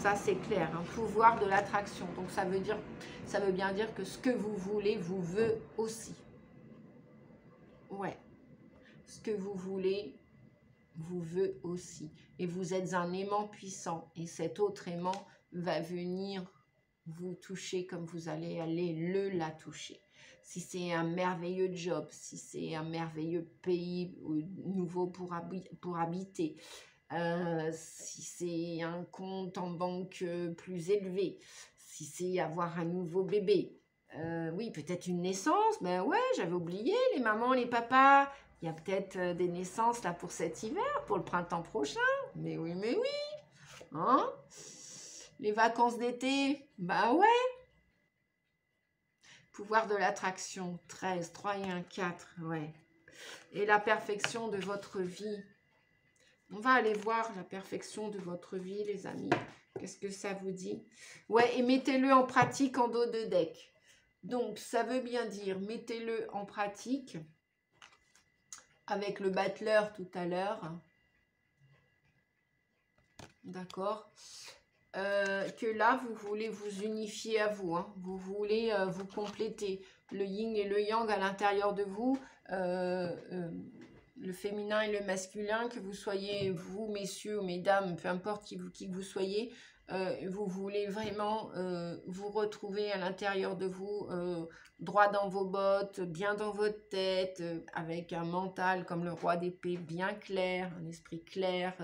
Ça, c'est clair. Un pouvoir de l'attraction. Donc, ça veut bien dire que ce que vous voulez vous veut aussi. Ouais. Ce que vous voulez vous veut aussi. Et vous êtes un aimant puissant. Et cet autre aimant va venir vous toucher comme vous allez la toucher. Si c'est un merveilleux job, si c'est un merveilleux pays nouveau pour habiter, si c'est un compte en banque plus élevé, si c'est avoir un nouveau bébé, oui, peut-être une naissance, ben ouais, j'avais oublié, les mamans, les papas, il y a peut-être des naissances là pour cet hiver, pour le printemps prochain, mais oui, hein? Les vacances d'été, bah ouais. Pouvoir de l'attraction, 13, 3 et 1, 4, ouais. Et la perfection de votre vie. On va aller voir la perfection de votre vie, les amis. Qu'est-ce que ça vous dit? Ouais, et mettez-le en pratique en dos de deck. Donc, ça veut bien dire, mettez-le en pratique avec le battleur tout à l'heure. D'accord? Que là, vous voulez vous unifier à vous. Hein. Vous voulez vous compléter. Le yin et le yang à l'intérieur de vous. Le féminin et le masculin, que vous soyez, vous, messieurs ou mesdames, peu importe qui que vous soyez, vous voulez vraiment vous retrouver à l'intérieur de vous, droit dans vos bottes, bien dans votre tête, avec un mental comme le roi d'épée bien clair, un esprit clair,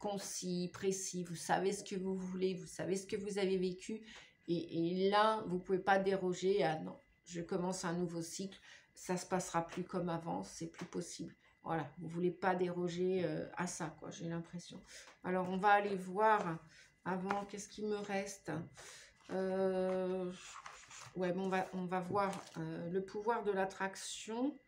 concis, précis, vous savez ce que vous voulez, vous savez ce que vous avez vécu, et là, vous ne pouvez pas déroger à non, je commence un nouveau cycle, ça ne se passera plus comme avant, c'est plus possible. Voilà, vous ne voulez pas déroger à ça, quoi, j'ai l'impression. Alors, on va aller voir avant, qu'est-ce qu'il me reste? Ouais, bon, on va voir le pouvoir de l'attraction.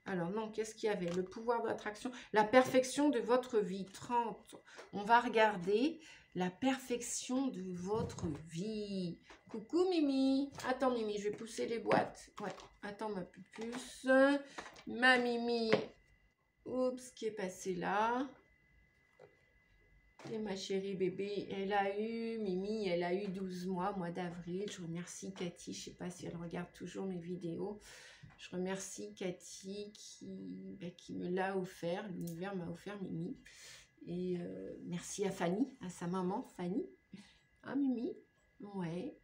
Alors, non, qu'est-ce qu'il y avait? Le pouvoir de l'attraction, la perfection de votre vie, 30. On va regarder la perfection de votre vie. Coucou, Mimi. Attends, Mimi, je vais pousser les boîtes. Ouais, attends, ma pupuce. Ma Mimi. Oups, qui est passé là. Et ma chérie bébé, Mimi, elle a eu 12 mois d'avril. Je remercie Cathy, je ne sais pas si elle regarde toujours mes vidéos. Je remercie Cathy qui me l'a offert, l'univers m'a offert Mimi. Et merci à Fanny, à sa maman, Fanny. Ah, Mimi, ouais,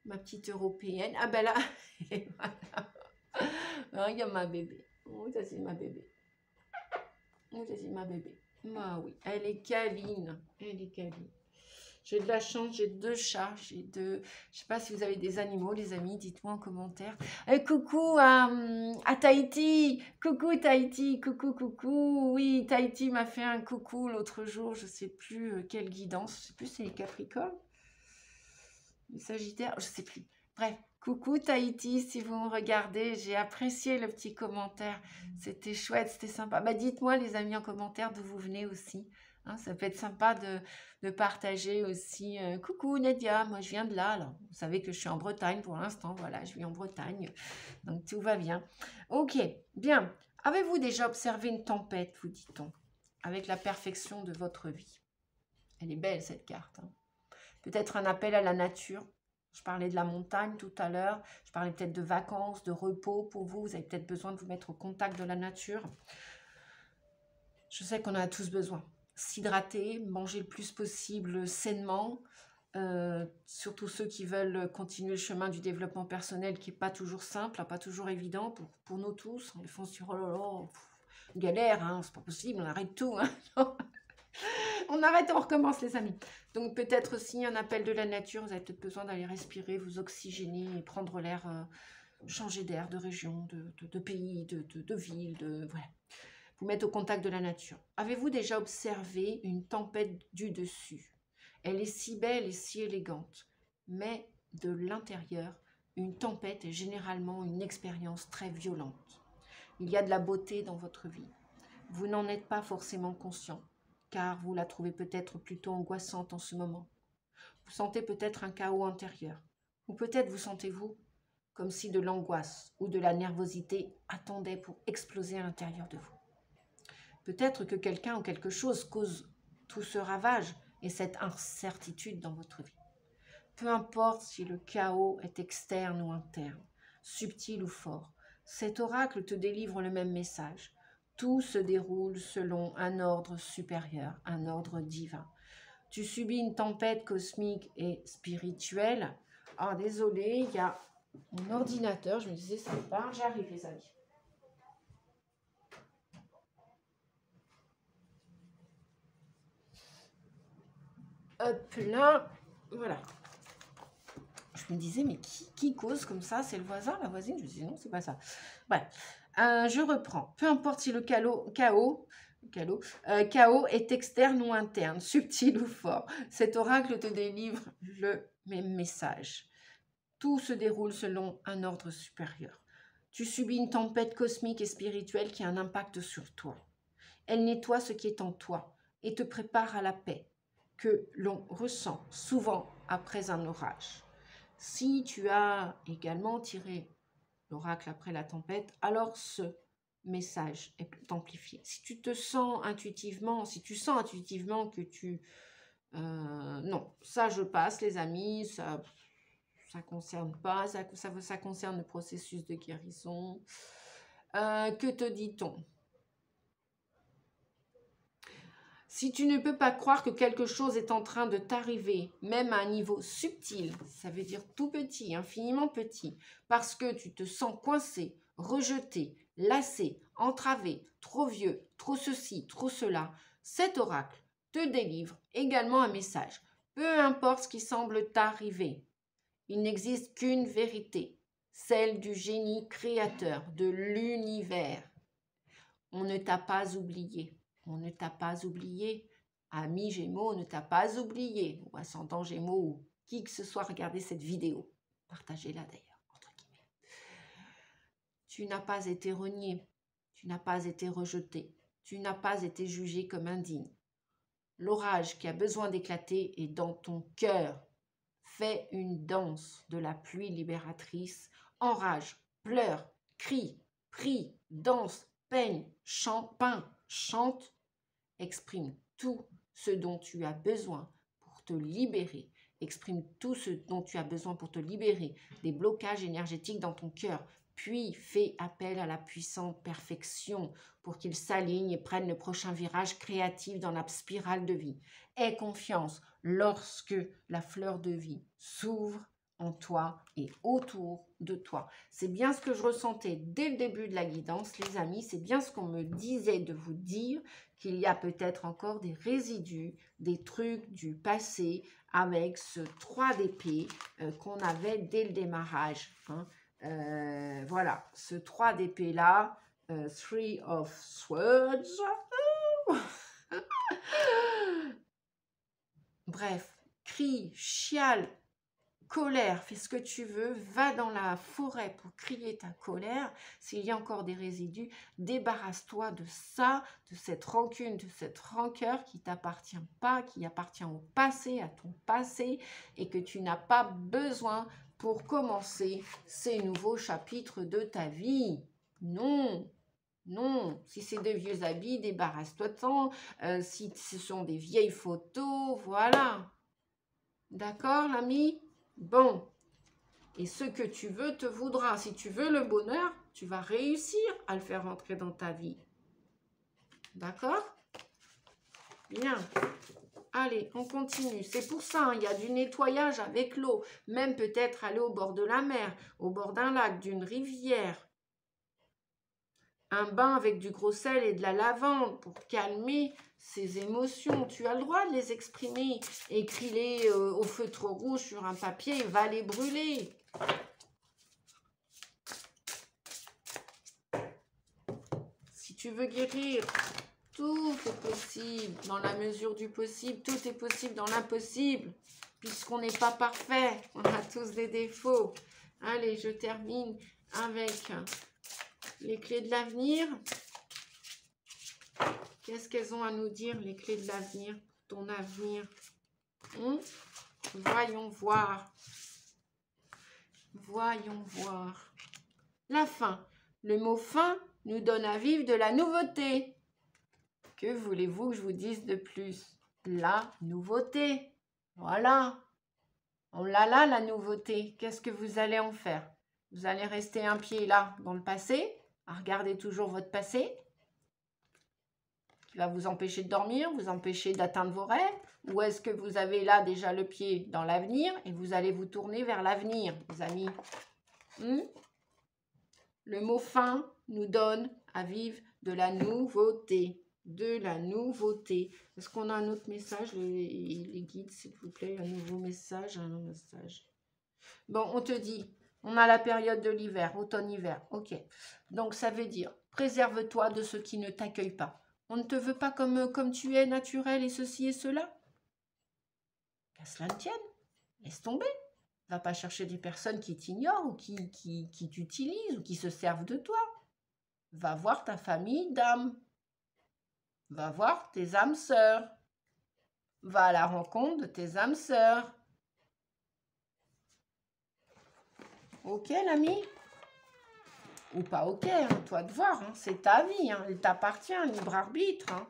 ma petite européenne. Ah ben là, et voilà. Ah, il y a ma bébé. Oh, ça c'est ma bébé. Oh, ça c'est ma bébé. Ah oui, elle est câline. Elle est câline. J'ai de la chance, j'ai 2 chats, j'ai 2... Je sais pas si vous avez des animaux, les amis, dites-moi en commentaire. Coucou à Tahiti. Coucou Tahiti, coucou. Oui, Tahiti m'a fait un coucou l'autre jour, je sais plus quelle guidance, je sais plus si c'est les Capricornes, les Sagittaires, je sais plus. Bref, coucou Tahiti, si vous me regardez, j'ai apprécié le petit commentaire. C'était chouette, c'était sympa. Bah, dites-moi les amis en commentaire d'où vous venez aussi. Hein, ça peut être sympa de partager aussi. Coucou Nadia, moi je viens de là. Alors, vous savez que je suis en Bretagne pour l'instant. Voilà, je vis en Bretagne. Donc tout va bien. Ok, bien. Avez-vous déjà observé une tempête, vous dit-on, avec la perfection de votre vie? Elle est belle cette carte. Hein. Peut-être un appel à la nature. Je parlais de la montagne tout à l'heure. Je parlais peut-être de vacances, de repos pour vous. Vous avez peut-être besoin de vous mettre au contact de la nature. Je sais qu'on en a tous besoin. S'hydrater, manger le plus possible sainement. Surtout ceux qui veulent continuer le chemin du développement personnel qui n'est pas toujours simple, pas toujours évident pour nous tous. On les fonce sur oh là là, galère, hein, c'est pas possible, on arrête tout. Hein. On arrête, on recommence les amis. Donc peut-être aussi un appel de la nature, vous avez peut-être besoin d'aller respirer, vous oxygéner et prendre l'air, changer d'air, de région, de pays, de ville, voilà. Vous mettre au contact de la nature. Avez-vous déjà observé une tempête du dessus? Elle est si belle et si élégante, mais de l'intérieur, une tempête est généralement une expérience très violente. Il y a de la beauté dans votre vie. Vous n'en êtes pas forcément conscient, car vous la trouvez peut-être plutôt angoissante en ce moment. Vous sentez peut-être un chaos intérieur, ou peut-être vous sentez-vous comme si de l'angoisse ou de la nervosité attendait pour exploser à l'intérieur de vous. Peut-être que quelqu'un ou quelque chose cause tout ce ravage et cette incertitude dans votre vie. Peu importe si le chaos est externe ou interne, subtil ou fort, cet oracle te délivre le même message. Tout se déroule selon un ordre supérieur, un ordre divin. Tu subis une tempête cosmique et spirituelle. Ah, désolé, il y a mon ordinateur, je me disais, ça part, j'arrive les amis. Hop là, voilà. Je me disais, mais qui cause comme ça? C'est le voisin, la voisine? Je me disais, non, c'est pas ça. Bref, je reprends. Peu importe si le chaos est externe ou interne, subtil ou fort, cet oracle te délivre le même message. Tout se déroule selon un ordre supérieur. Tu subis une tempête cosmique et spirituelle qui a un impact sur toi. Elle nettoie ce qui est en toi et te prépare à la paix que l'on ressent souvent après un orage. Si tu as également tiré l'oracle après la tempête, alors ce message est amplifié. Si tu te sens intuitivement, si tu sens intuitivement que tu... non, ça je passe les amis, ça concerne pas, ça concerne le processus de guérison. Que te dit-on? Si tu ne peux pas croire que quelque chose est en train de t'arriver, même à un niveau subtil, ça veut dire tout petit, infiniment petit, parce que tu te sens coincé, rejeté, lassé, entravé, trop vieux, trop ceci, trop cela, cet oracle te délivre également un message. Peu importe ce qui semble t'arriver, il n'existe qu'une vérité, celle du génie créateur de l'univers. On ne t'a pas oublié. On ne t'a pas oublié. Ami Gémeaux, on ne t'a pas oublié. Ou ascendant Gémeaux, ou qui que ce soit, regardez cette vidéo. Partagez-la d'ailleurs, entre guillemets. Tu n'as pas été renié. Tu n'as pas été rejeté. Tu n'as pas été jugé comme indigne. L'orage qui a besoin d'éclater est dans ton cœur. Fais une danse de la pluie libératrice. Enrage, pleure, crie, prie, danse, peigne, chante, exprime tout ce dont tu as besoin pour te libérer. Exprime tout ce dont tu as besoin pour te libérer des blocages énergétiques dans ton cœur. Puis fais appel à la puissante perfection pour qu'il s'aligne et prenne le prochain virage créatif dans la spirale de vie. Aie confiance lorsque la fleur de vie s'ouvre en toi et autour de toi. C'est bien ce que je ressentais dès le début de la guidance, les amis. C'est bien ce qu'on me disait de vous dire, qu'il y a peut-être encore des résidus, des trucs du passé avec ce 3 d'épée qu'on avait dès le démarrage. Hein. Voilà, ce 3 d'épée là, 3 of Swords. Bref, crie, chiale, colère, fais ce que tu veux, va dans la forêt pour crier ta colère. S'il y a encore des résidus, débarrasse-toi de ça, de cette rancune, de cette rancœur qui t'appartient pas, qui appartient au passé, à ton passé, et que tu n'as pas besoin pour commencer ces nouveaux chapitres de ta vie. Non, non, si c'est de vieux habits, débarrasse-toi-en. Si ce sont des vieilles photos, voilà. D'accord, l'ami? Bon, et ce que tu veux te voudra. Si tu veux le bonheur, tu vas réussir à le faire rentrer dans ta vie. D'accord? Bien. Allez, on continue. C'est pour ça, hein, il y a du nettoyage avec l'eau. Même peut-être aller au bord de la mer, au bord d'un lac, d'une rivière. Un bain avec du gros sel et de la lavande pour calmer ces émotions. Tu as le droit de les exprimer. Écris-les au feutre rouge sur un papier et va les brûler. Si tu veux guérir, tout est possible dans la mesure du possible. Tout est possible dans l'impossible, puisqu'on n'est pas parfait. On a tous des défauts. Allez, je termine avec les clés de l'avenir. Qu'est-ce qu'elles ont à nous dire, les clés de l'avenir, ton avenir? Voyons voir. Voyons voir. La fin. Le mot fin nous donne à vivre de la nouveauté. Que voulez-vous que je vous dise de plus? la nouveauté. Voilà. On l'a là, la nouveauté. Qu'est-ce que vous allez en faire? Vous allez rester un pied là, dans le passé, à regarder toujours votre passé, qui va vous empêcher de dormir, vous empêcher d'atteindre vos rêves? Ou est-ce que vous avez là déjà le pied dans l'avenir et vous allez vous tourner vers l'avenir, les amis? Le mot fin nous donne à vivre de la nouveauté. De la nouveauté. Est-ce qu'on a un autre message, les guides, s'il vous plaît? Un nouveau message, un nouveau message. Bon, on te dit, on a la période de l'hiver, automne-hiver. Ok. Donc, ça veut dire, préserve-toi de ce qui ne t'accueille pas. On ne te veut pas comme tu es, naturel, et ceci et cela. Qu'à cela ne tienne. Laisse tomber. Va pas chercher des personnes qui t'ignorent ou qui t'utilisent ou qui se servent de toi. Va voir ta famille d'âmes. Va voir tes âmes sœurs. Va à la rencontre de tes âmes sœurs. Ok, l'ami? Ou pas ok, hein, toi de voir. Hein, c'est ta vie, hein, elle t'appartient, libre arbitre. Hein.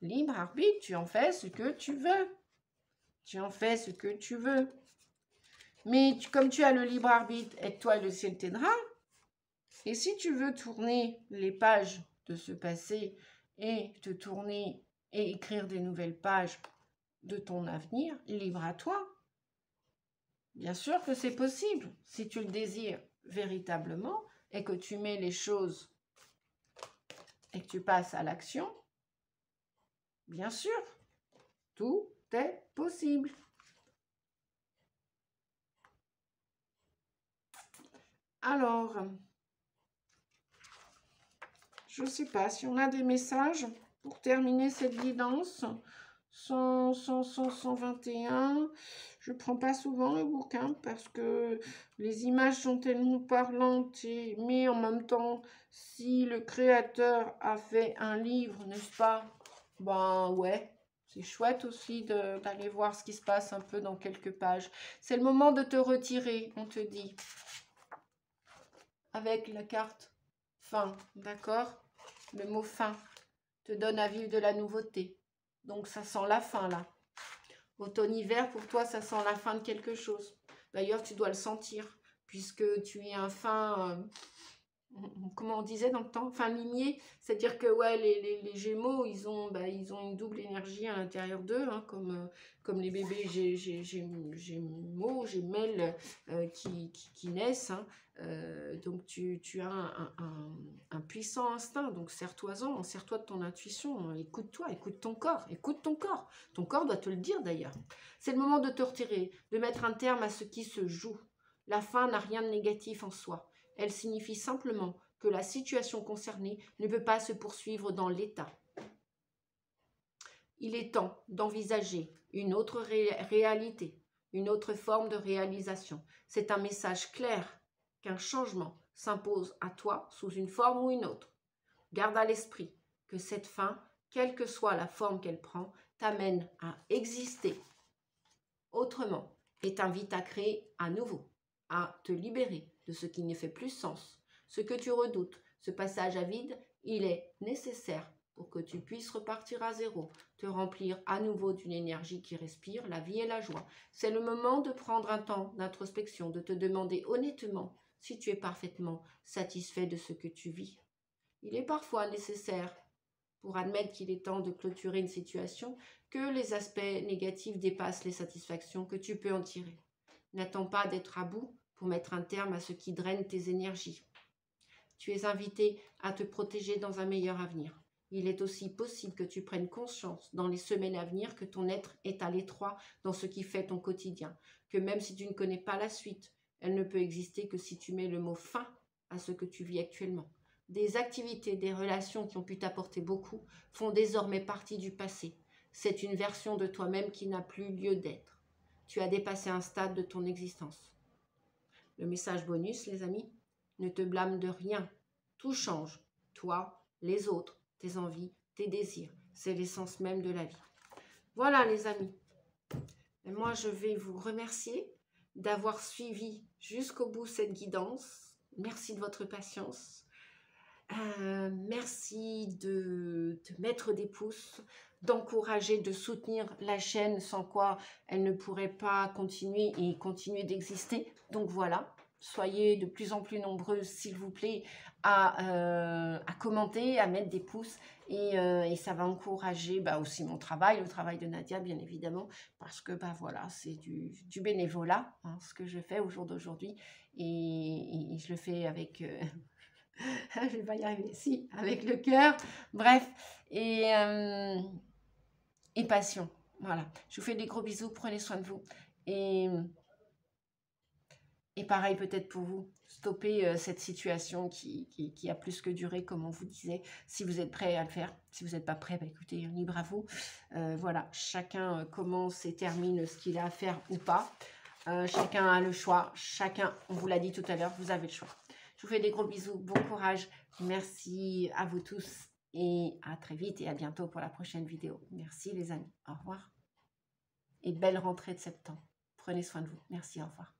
Libre arbitre, tu en fais ce que tu veux. Tu en fais ce que tu veux. Mais comme tu as le libre arbitre, aide-toi et le ciel t'aidera. Et si tu veux tourner les pages de ce passé et te tourner et écrire des nouvelles pages de ton avenir, libre à toi. Bien sûr que c'est possible, si tu le désires véritablement et que tu mets les choses et que tu passes à l'action. Bien sûr, tout est possible. Alors, je ne sais pas si on a des messages pour terminer cette guidance. 121. Je ne prends pas souvent le bouquin parce que les images sont tellement parlantes. Mais en même temps, si le créateur a fait un livre, n'est-ce pas? Ben ouais, c'est chouette aussi d'aller voir ce qui se passe un peu dans quelques pages. C'est le moment de te retirer, on te dit. Avec la carte fin, d'accord? Le mot fin te donne à vivre de la nouveauté. Donc, ça sent la fin, là. Automne-hiver, pour toi, ça sent la fin de quelque chose. D'ailleurs, tu dois le sentir, puisque tu es un fin... comment on disait dans le temps? Fin limier. C'est-à-dire que, ouais, les Gémeaux, ils ont une double énergie à l'intérieur d'eux, hein, comme les bébés Gémeaux, Gémelles qui naissent, hein. Donc, tu as un puissant instinct, donc serre-toi-en, serre-toi de ton intuition, écoute-toi, écoute ton corps, ton corps doit te le dire d'ailleurs. C'est le moment de te retirer, de mettre un terme à ce qui se joue. La fin n'a rien de négatif en soi, elle signifie simplement que la situation concernée ne peut pas se poursuivre dans l'état. Il est temps d'envisager une autre réalité, une autre forme de réalisation. C'est un message clair qu'un changement s'impose à toi sous une forme ou une autre. Garde à l'esprit que cette fin, quelle que soit la forme qu'elle prend, t'amène à exister autrement et t'invite à créer à nouveau, à te libérer de ce qui ne fait plus sens. Ce que tu redoutes, ce passage à vide, il est nécessaire pour que tu puisses repartir à zéro, te remplir à nouveau d'une énergie qui respire la vie et la joie. C'est le moment de prendre un temps d'introspection, de te demander honnêtement si tu es parfaitement satisfait de ce que tu vis. Il est parfois nécessaire, pour admettre qu'il est temps de clôturer une situation, que les aspects négatifs dépassent les satisfactions que tu peux en tirer. N'attends pas d'être à bout pour mettre un terme à ce qui draine tes énergies. Tu es invité à te protéger dans un meilleur avenir. Il est aussi possible que tu prennes conscience dans les semaines à venir que ton être est à l'étroit dans ce qui fait ton quotidien, que même si tu ne connais pas la suite, elle ne peut exister que si tu mets le mot fin à ce que tu vis actuellement. Des activités, des relations qui ont pu t'apporter beaucoup font désormais partie du passé. C'est une version de toi-même qui n'a plus lieu d'être. Tu as dépassé un stade de ton existence. Le message bonus, les amis, ne te blâme de rien. Tout change. Toi, les autres, tes envies, tes désirs. C'est l'essence même de la vie. Voilà, les amis. Et moi, je vais vous remercier d'avoir suivi jusqu'au bout cette guidance. Merci de votre patience. Merci de mettre des pouces, d'encourager, de soutenir la chaîne, sans quoi elle ne pourrait pas continuer et continuer d'exister. Donc voilà, soyez de plus en plus nombreux, s'il vous plaît, à commenter, à mettre des pouces. Et ça va encourager aussi mon travail, le travail de Nadia, bien évidemment, parce que voilà, c'est du bénévolat, hein, ce que je fais au jour d'aujourd'hui. Et je le fais avec... je vais pas y arriver, si, avec le cœur, bref, et passion. Voilà, je vous fais des gros bisous, prenez soin de vous. Et, et pareil peut-être pour vous, stopper cette situation qui a plus que duré, comme on vous disait. Si vous êtes prêt à le faire, si vous n'êtes pas prêt, écoutez, libre à vous. Voilà, chacun commence et termine ce qu'il a à faire ou pas. Chacun a le choix, chacun, on vous l'a dit tout à l'heure, vous avez le choix. Je vous fais des gros bisous, bon courage, merci à vous tous et à très vite et à bientôt pour la prochaine vidéo. Merci les amis, au revoir et belle rentrée de septembre. Prenez soin de vous, merci, au revoir.